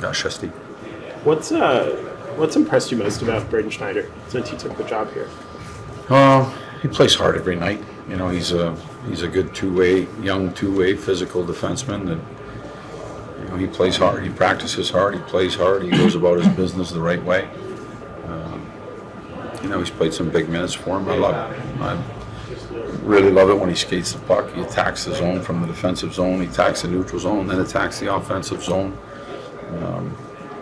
Shesty. What's impressed you most about Braden Schneider since he took the job here? He plays hard every night. You know, he's a good young two-way physical defenseman that, you know, he plays hard, he practices hard, he plays hard, he goes about his business the right way. You know, he's played some big minutes for him. I really love it when he skates the puck. He attacks the zone from the defensive zone, he attacks the neutral zone, then attacks the offensive zone.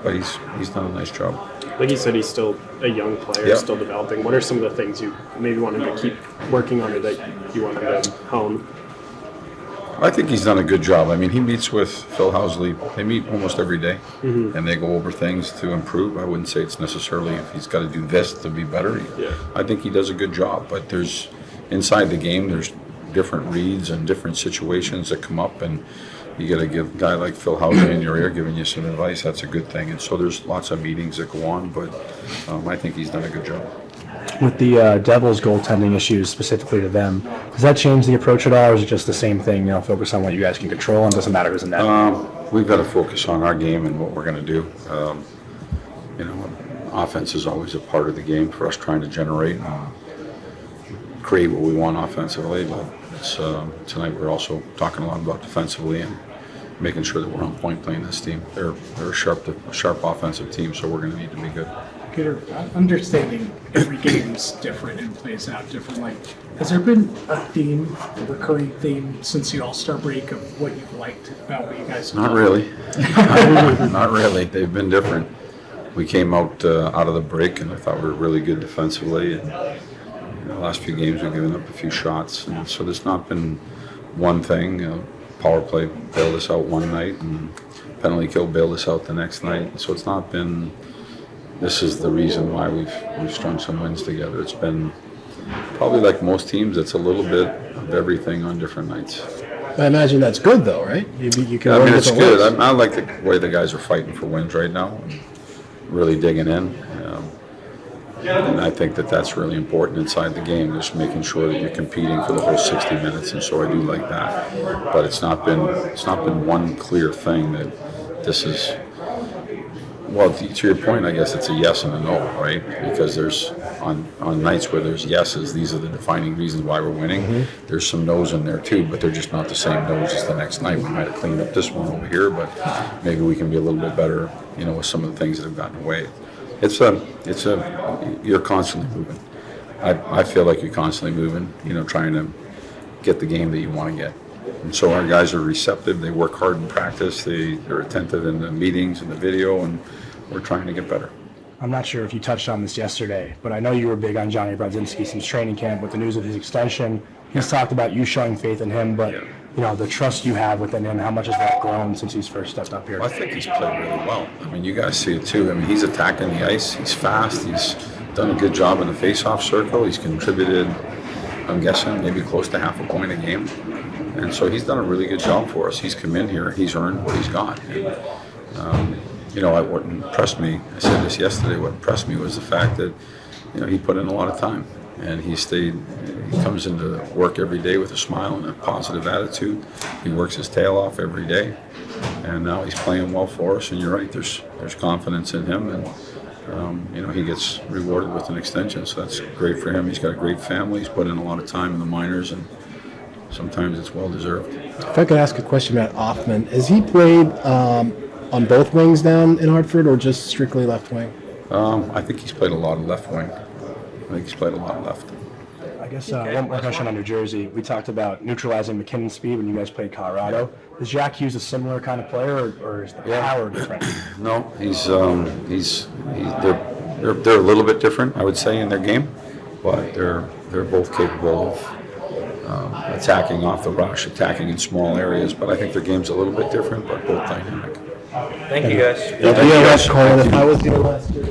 But he's done a nice job. Like you said, he's still a young player, still developing. What are some of the things you maybe want him to keep working on or that you want him to hone? I think he's done a good job. I mean, he meets with Phil Housley. They meet almost every day, and they go over things to improve. I wouldn't say it's necessarily if he's got to do this to be better. I think he does a good job, but there's inside the game, there's different reads and different situations that come up, and you got to give a guy like Phil Housley in your ear giving you some advice. That's a good thing. And so there's lots of meetings that go on, but I think he's done a good job. With the Devils' goaltending issues specifically to them, does that change the approach at all, or is it just the same thing, you know, focus on what you guys can control and it doesn't matter who's in net? We've got to focus on our game and what we're going to do. You know, offense is always a part of the game for us trying to generate and create what we want offensively, but tonight we're also talking a lot about defensively and making sure that we're on point playing this team. They're a sharp offensive team, so we're going to need to be good. Peter, understanding every game's different and plays out differently, has there been a recurring theme since the All-Star break of what you've liked about what you guys have Not done? really. Not really. They've been different. We came out of the break, and I thought we were really good defensively. And the last few games we've given up a few shots, and so there's not been one thing. Power play bailed us out one night, and penalty kill bailed us out the next night. So it's not been. This is the reason why we've strung some wins together. It's been probably like most teams. It's a little bit of everything on different nights. I imagine that's good, though, right? You can. I mean, it's good. I like the way the guys are fighting for wins right now, and really digging in. And I think that's really important inside the game, just making sure that you're competing for the whole 60 minutes. And so I do like that. But it's not been one clear thing that this is. Well, to your point, I guess it's a yes and a no, right? Because there's on nights where there's yeses, these are the defining reasons why we're winning. Mm-hmm. There's some no's in there too, but they're just not the same no's as the next night. We might have cleaned up this one over here, but maybe we can be a little bit better, you know, with some of the things that have gotten away. You're constantly moving. I feel like you're constantly moving, you know, trying to get the game that you want to get. And so our guys are receptive. They work hard in practice. They're attentive in the meetings and the video, and we're trying to get better. I'm not sure if you touched on this yesterday, but I know you were big on Johnny Brodzinski since training camp with the news of his extension. He's talked about you showing faith in him, but you know, the trust you have within him, how much has that grown since he's first stepped up here? Well, I think he's played really well. I mean, you guys see it too. I mean, he's attacking the ice. He's fast. He's done a good job in the face-off circle. He's contributed, I'm guessing, maybe close to half a point a game. And so he's done a really good job for us. He's come in here, he's earned what he's got. And, you know, what impressed me, I said this yesterday, what impressed me was the fact that, you know, he put in a lot of time. And he comes into work every day with a smile and a positive attitude. He works his tail off every day. And now he's playing well for us. And you're right, there's confidence in him. And, you know, he gets rewarded with an extension. So that's great for him. He's got a great family. He's put in a lot of time in the minors. And sometimes it's well-deserved. If I could ask a question about Offman, has he played on both wings down in Hartford or just strictly left wing? I think he's played a lot of left wing. I guess one more question on New Jersey. We talked about neutralizing McKinnon's speed when you guys played Colorado. Is Jack Hughes a similar kind of player, or is the power different? No, they're a little bit different, I would say, in their game, but they're both capable of attacking off the rush, attacking in small areas. But I think their game's a little bit different, but both dynamic. Thank you, guys. If I was the last year.